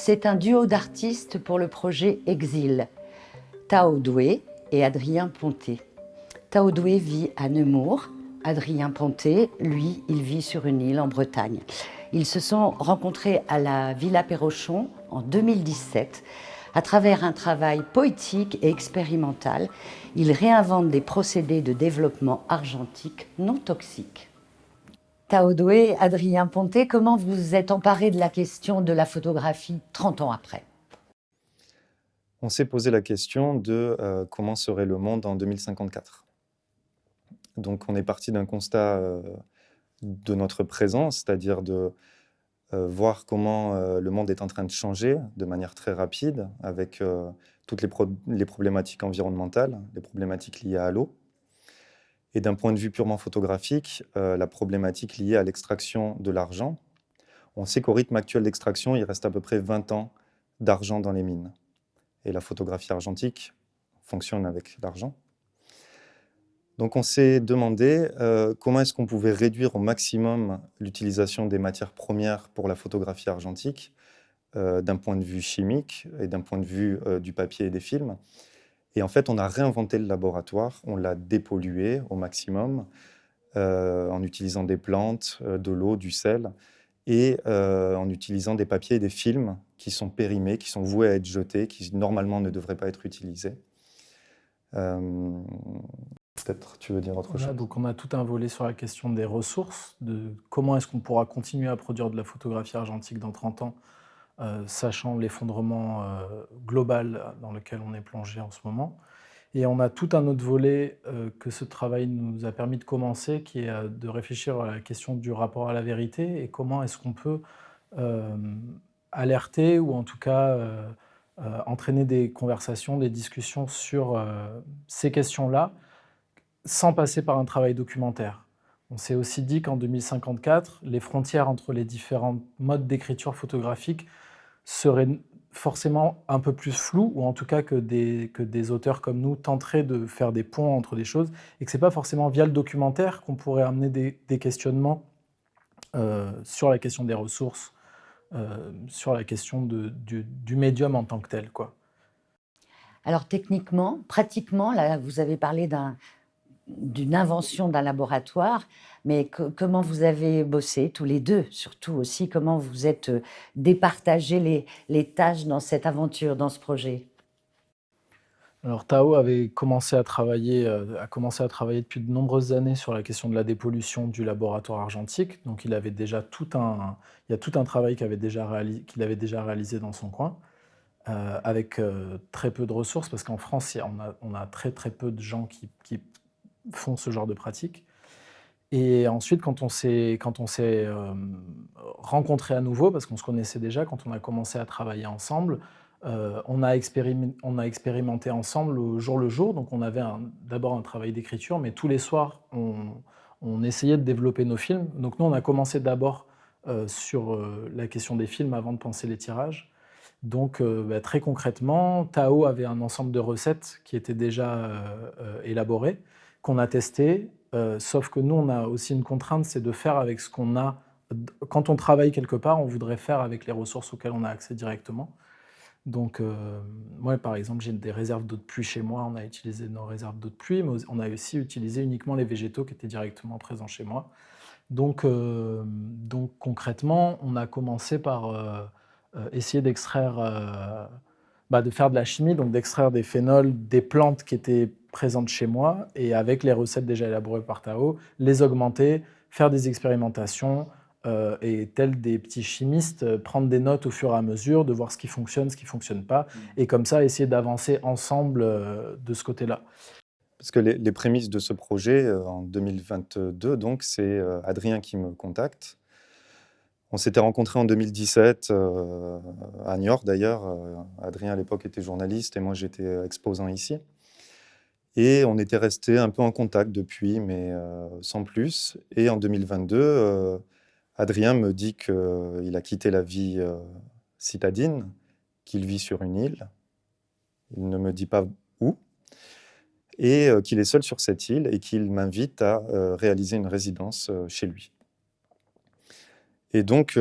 C'est un duo d'artistes pour le projet Exil, Tao Doué et Adrien Ponté. Tao Doué vit à Nemours. Adrien Ponté, lui, il vit sur une île en Bretagne. Ils se sont rencontrés à la Villa Perrochon en 2017. À travers un travail poétique et expérimental, ils réinventent des procédés de développement argentique non toxiques. Tao Doué, Adrien Ponté, comment vous vous êtes emparé de la question de la photographie 30 ans après? On s'est posé la question de comment serait le monde en 2054. Donc on est parti d'un constat de notre présent, c'est-à-dire de voir comment le monde est en train de changer de manière très rapide avec toutes les problématiques environnementales, les problématiques liées à l'eau. Et d'un point de vue purement photographique, la problématique liée à l'extraction de l'argent. On sait qu'au rythme actuel d'extraction, il reste à peu près 20 ans d'argent dans les mines. Et la photographie argentique fonctionne avec l'argent. Donc on s'est demandé comment est-ce qu'on pouvait réduire au maximum l'utilisation des matières premières pour la photographie argentique, d'un point de vue chimique et d'un point de vue du papier et des films. Et en fait, on a réinventé le laboratoire, on l'a dépollué au maximum en utilisant des plantes, de l'eau, du sel, et en utilisant des papiers et des films qui sont périmés, qui sont voués à être jetés, qui normalement ne devraient pas être utilisés. Peut-être tu veux dire autre chose. Donc on a tout un volet sur la question des ressources, de comment est-ce qu'on pourra continuer à produire de la photographie argentique dans 30 ans, sachant l'effondrement global dans lequel on est plongé en ce moment. Et on a tout un autre volet que ce travail nous a permis de commencer, qui est de réfléchir à la question du rapport à la vérité et comment est-ce qu'on peut alerter ou en tout cas entraîner des conversations, des discussions sur ces questions-là, sans passer par un travail documentaire. On s'est aussi dit qu'en 2054, les frontières entre les différents modes d'écriture photographique seraient forcément un peu plus floues, ou en tout cas que des auteurs comme nous tenteraient de faire des ponts entre des choses, et que ce n'est pas forcément via le documentaire qu'on pourrait amener des questionnements sur la question des ressources, sur la question du médium en tant que tel, quoi. Alors techniquement, pratiquement, là, vous avez parlé d'une invention d'un laboratoire, mais comment vous avez bossé tous les deux, surtout aussi, comment vous êtes départagé les tâches dans cette aventure, dans ce projet? Alors Tao avait commencé à travailler depuis de nombreuses années sur la question de la dépollution du laboratoire argentique. Donc il y a tout un travail qu'il avait déjà réalisé dans son coin, avec très peu de ressources, parce qu'en France, on a très très peu de gens qui font ce genre de pratique. Et ensuite, quand on s'est rencontrés à nouveau, parce qu'on se connaissait déjà, quand on a commencé à travailler ensemble, on a expérimenté ensemble au jour le jour. Donc on avait d'abord un travail d'écriture, mais tous les soirs, on essayait de développer nos films. Donc nous, on a commencé d'abord sur la question des films avant de penser les tirages. Donc très concrètement, Tao avait un ensemble de recettes qui étaient déjà élaborées, qu'on a testées, sauf que nous, on a aussi une contrainte, c'est de faire avec ce qu'on a. Quand on travaille quelque part, on voudrait faire avec les ressources auxquelles on a accès directement. Donc, moi, par exemple, j'ai des réserves d'eau de pluie chez moi. On a utilisé nos réserves d'eau de pluie, mais on a aussi utilisé uniquement les végétaux qui étaient directement présents chez moi. Donc concrètement, on a commencé par essayer d'extraire, de faire de la chimie, donc d'extraire des phénols des plantes qui étaient présentes chez moi, et avec les recettes déjà élaborées par Tao, les augmenter, faire des expérimentations, et tels des petits chimistes, prendre des notes au fur et à mesure, de voir ce qui fonctionne, ce qui ne fonctionne pas, et comme ça essayer d'avancer ensemble de ce côté-là. Parce que les prémices de ce projet, en 2022, donc, c'est Adrien qui me contacte. On s'était rencontrés en 2017, à Niort d'ailleurs. Adrien, à l'époque, était journaliste et moi, j'étais exposant ici. Et on était restés un peu en contact depuis, mais sans plus. Et en 2022, Adrien me dit qu'il a quitté la vie citadine, qu'il vit sur une île. Il ne me dit pas où. Et qu'il est seul sur cette île et qu'il m'invite à réaliser une résidence chez lui. Et donc,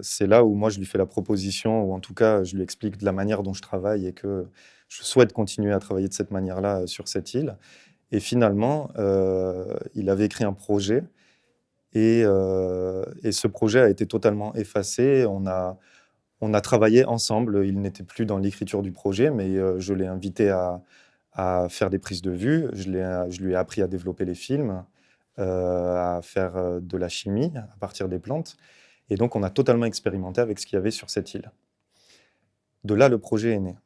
c'est là où moi, je lui fais la proposition, ou en tout cas, je lui explique de la manière dont je travaille et que je souhaite continuer à travailler de cette manière-là sur cette île. Et finalement, il avait écrit un projet et ce projet a été totalement effacé. On a travaillé ensemble. Il n'était plus dans l'écriture du projet, mais je l'ai invité à faire des prises de vue. Je lui ai appris à développer les films, à faire de la chimie à partir des plantes. Et donc, on a totalement expérimenté avec ce qu'il y avait sur cette île. De là, le projet est né.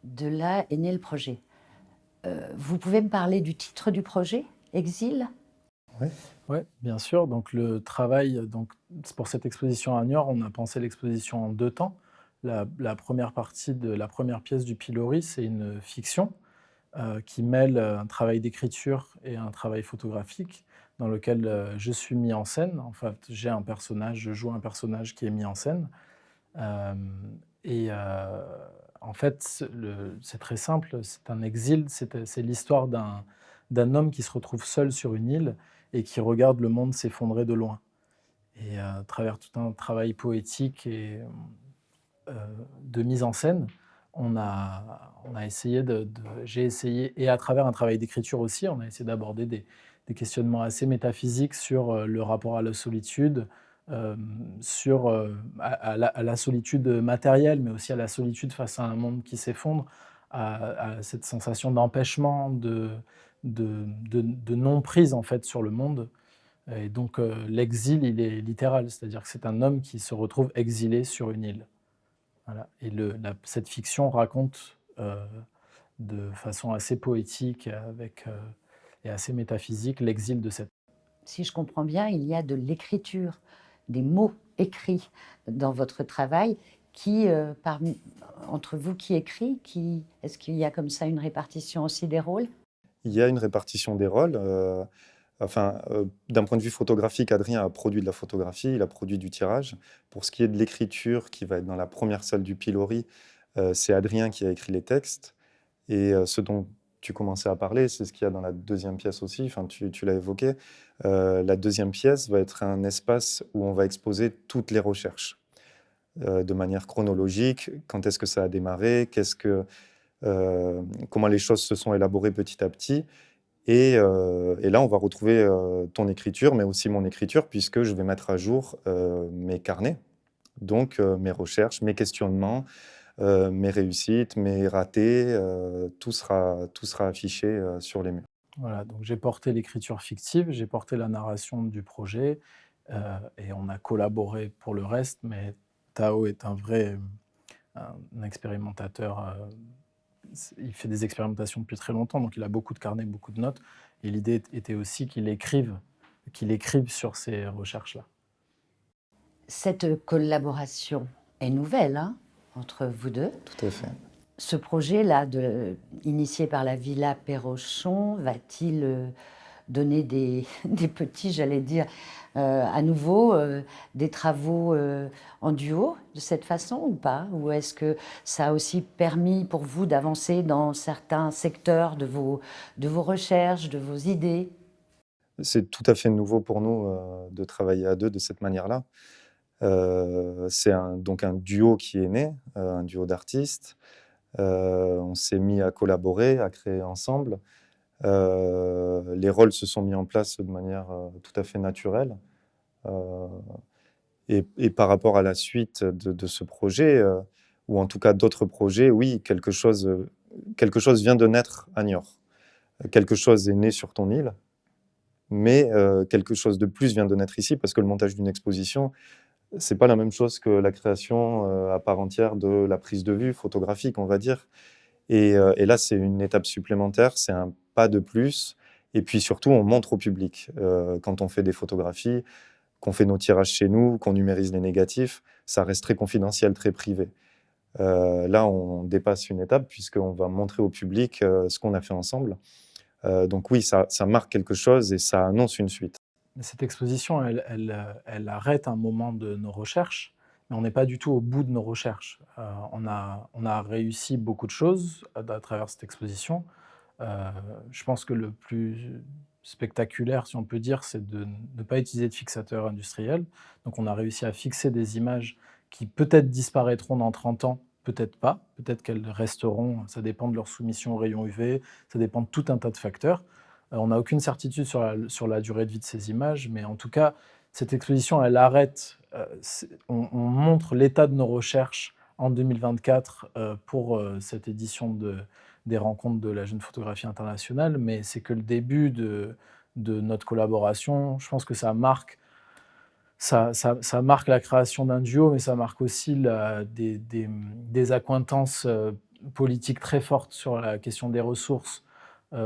De là est né le projet. Vous pouvez me parler du titre du projet, Exil? Oui, bien sûr. Donc le travail, pour cette exposition à Niort, on a pensé l'exposition en 2 temps. La première partie de la première pièce du pilori, c'est une fiction qui mêle un travail d'écriture et un travail photographique dans lequel je suis mis en scène. En fait, j'ai un personnage, je joue un personnage qui est mis en scène. Euh, en fait, c'est très simple, c'est un exil, c'est l'histoire d'un homme qui se retrouve seul sur une île et qui regarde le monde s'effondrer de loin. Et à travers tout un travail poétique et de mise en scène, on a essayé j'ai essayé, et à travers un travail d'écriture aussi, on a essayé d'aborder des questionnements assez métaphysiques sur le rapport à la solitude, sur à la solitude matérielle, mais aussi à la solitude face à un monde qui s'effondre, à cette sensation d'empêchement, de non-prise en fait sur le monde. Et donc l'exil, il est littéral, c'est-à-dire que c'est un homme qui se retrouve exilé sur une île. Voilà. Et cette fiction raconte de façon assez poétique et assez métaphysique l'exil de cette. Si je comprends bien, il y a de l'écriture, des mots écrits dans votre travail. Entre vous qui écrit, est-ce qu'il y a comme ça une répartition aussi des rôles? Il y a une répartition des rôles. D'un point de vue photographique, Adrien a produit de la photographie, il a produit du tirage. Pour ce qui est de l'écriture, qui va être dans la première salle du pilori, c'est Adrien qui a écrit les textes. Et ce dont tu commençais à parler, c'est ce qu'il y a dans la deuxième pièce aussi, enfin, tu l'as évoqué. La deuxième pièce va être un espace où on va exposer toutes les recherches, de manière chronologique. Quand est-ce que ça a démarré, comment les choses se sont élaborées petit à petit. Et là, on va retrouver ton écriture, mais aussi mon écriture, puisque je vais mettre à jour mes carnets, donc mes recherches, mes questionnements, mes réussites, mes ratés, tout sera affiché sur les murs. Voilà, donc j'ai porté l'écriture fictive, j'ai porté la narration du projet, et on a collaboré pour le reste, mais Tao est un expérimentateur. Il fait des expérimentations depuis très longtemps, donc il a beaucoup de carnets, beaucoup de notes. Et l'idée était aussi qu'il écrive sur ces recherches-là. Cette collaboration est nouvelle, hein, entre vous deux. Tout à fait. Ce projet-là, initié par la Villa Perrochon, va-t-il donner des petits, j'allais dire, à nouveau, des travaux en duo de cette façon ou pas? Ou est-ce que ça a aussi permis pour vous d'avancer dans certains secteurs de vos recherches, de vos idées? C'est tout à fait nouveau pour nous de travailler à deux de cette manière-là. C'est donc un duo qui est né, un duo d'artistes. On s'est mis à collaborer, à créer ensemble. Les rôles se sont mis en place de manière tout à fait naturelle. Et par rapport à la suite de ce projet, ou en tout cas d'autres projets, oui, quelque chose vient de naître à Niort. Quelque chose est né sur ton île, mais quelque chose de plus vient de naître ici, parce que le montage d'une exposition, c'est pas la même chose que la création à part entière de la prise de vue photographique, on va dire. Et là, c'est une étape supplémentaire, c'est un pas de plus. Et puis surtout, on montre au public. Quand on fait des photographies, qu'on fait nos tirages chez nous, qu'on numérise les négatifs, ça reste très confidentiel, très privé. Là, on dépasse une étape puisqu'on va montrer au public ce qu'on a fait ensemble. Donc oui, ça marque quelque chose et ça annonce une suite. Cette exposition, elle arrête un moment de nos recherches, mais on n'est pas du tout au bout de nos recherches. On a réussi beaucoup de choses à travers cette exposition. Je pense que spectaculaire, si on peut dire, c'est de ne pas utiliser de fixateur industriel. Donc on a réussi à fixer des images qui peut-être disparaîtront dans 30 ans, peut-être pas, peut-être qu'elles resteront, ça dépend de leur soumission aux rayons UV, ça dépend de tout un tas de facteurs. On n'a aucune certitude sur la durée de vie de ces images, mais en tout cas, cette exposition, elle arrête, on montre l'état de nos recherches en 2024 pour cette édition des rencontres de la jeune photographie internationale, mais c'est que le début de notre collaboration. Je pense que ça marque la création d'un duo, mais ça marque aussi des accointances politiques très fortes sur la question des ressources,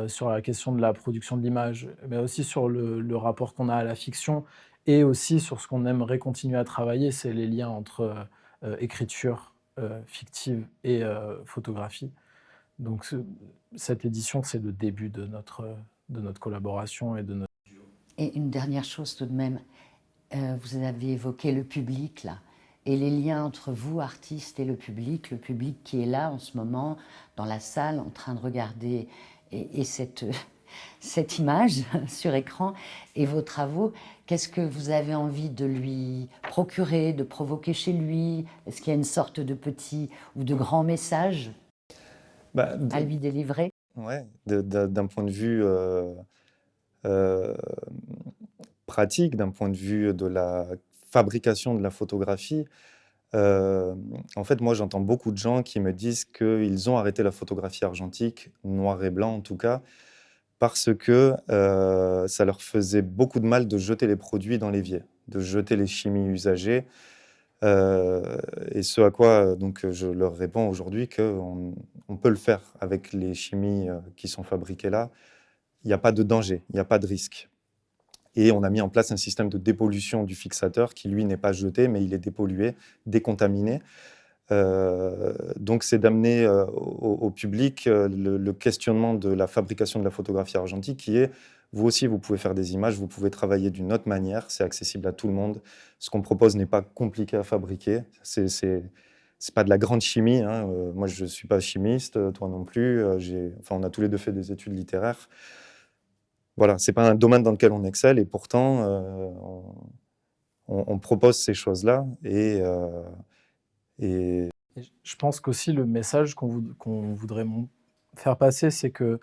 sur la question de la production de l'image, mais aussi sur le rapport qu'on a à la fiction, et aussi sur ce qu'on aimerait continuer à travailler, c'est les liens entre écriture fictive et photographie. Donc cette édition, c'est le début de notre collaboration et de notre... Et une dernière chose tout de même, vous avez évoqué le public là, et les liens entre vous, artistes, et le public qui est là en ce moment, dans la salle, en train de regarder et cette image sur écran et vos travaux. Qu'est-ce que vous avez envie de lui procurer, de provoquer chez lui? Est-ce qu'il y a une sorte de petit ou de grand message à lui délivrer? Ouais, d'un point de vue pratique, d'un point de vue de la fabrication de la photographie, en fait, moi, j'entends beaucoup de gens qui me disent qu'ils ont arrêté la photographie argentique, noir et blanc en tout cas, parce que ça leur faisait beaucoup de mal de jeter les produits dans l'évier, de jeter les chimies usagées. Et ce à quoi donc, je leur réponds aujourd'hui qu'on peut le faire avec les chimies qui sont fabriquées là. Il n'y a pas de danger, il n'y a pas de risque. Et on a mis en place un système de dépollution du fixateur qui, lui, n'est pas jeté, mais il est dépollué, décontaminé. Donc, c'est d'amener au public le questionnement de la fabrication de la photographie argentique qui est, vous aussi, vous pouvez faire des images, vous pouvez travailler d'une autre manière, c'est accessible à tout le monde. Ce qu'on propose n'est pas compliqué à fabriquer, c'est pas de la grande chimie, hein. Moi, je ne suis pas chimiste, toi non plus. On a tous les deux fait des études littéraires. Voilà, c'est pas un domaine dans lequel on excelle et pourtant, on propose ces choses-là et Je pense qu'aussi le message qu'on voudrait faire passer, c'est que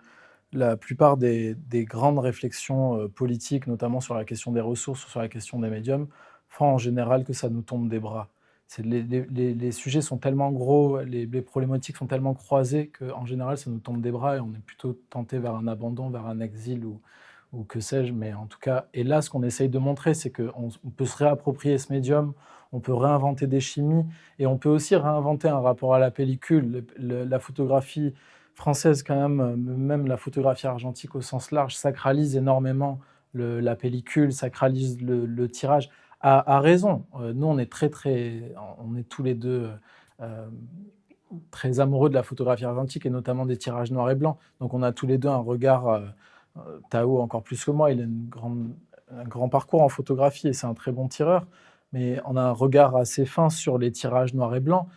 la plupart des grandes réflexions politiques, notamment sur la question des ressources ou sur la question des médiums, font en général que ça nous tombe des bras. Les sujets sont tellement gros, les problématiques sont tellement croisées qu'en général, ça nous tombe des bras et on est plutôt tenté vers un abandon, vers un exil ou que sais-je. Mais en tout cas, et là, ce qu'on essaye de montrer, c'est qu'on peut se réapproprier ce médium, on peut réinventer des chimies et on peut aussi réinventer un rapport à la pellicule. La photographie française, quand même la photographie argentique au sens large, sacralise énormément la pellicule, sacralise le tirage, à raison. Nous, on est on est tous les deux très amoureux de la photographie argentique et notamment des tirages noirs et blancs. Donc on a tous les deux un regard, Tao encore plus que moi, il a un grand parcours en photographie et c'est un très bon tireur, mais on a un regard assez fin sur les tirages noirs et blancs.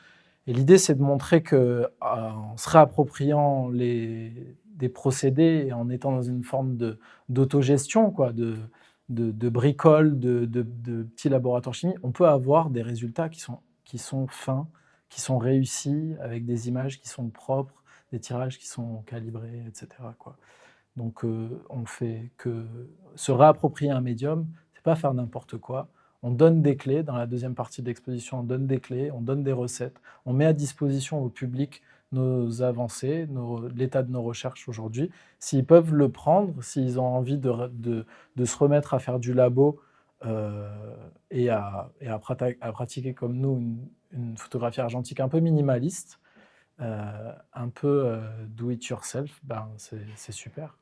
Et l'idée, c'est de montrer qu'en se réappropriant des procédés et en étant dans une forme d'autogestion, de bricole, de petits laboratoires chimiques, on peut avoir des résultats qui sont fins, qui sont réussis, avec des images qui sont propres, des tirages qui sont calibrés, etc. Donc, on fait que se réapproprier un médium, c'est pas faire n'importe quoi. On donne des clés, dans la deuxième partie de l'exposition, on donne des clés, on donne des recettes, on met à disposition au public nos avancées, l'état de nos recherches aujourd'hui. S'ils peuvent le prendre, s'ils ont envie de se remettre à faire du labo et à pratiquer comme nous une photographie argentique un peu minimaliste, un peu do it yourself, ben c'est super.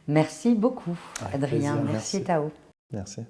Merci beaucoup, Avec Adrien. plaisir. Merci, Tao. merci.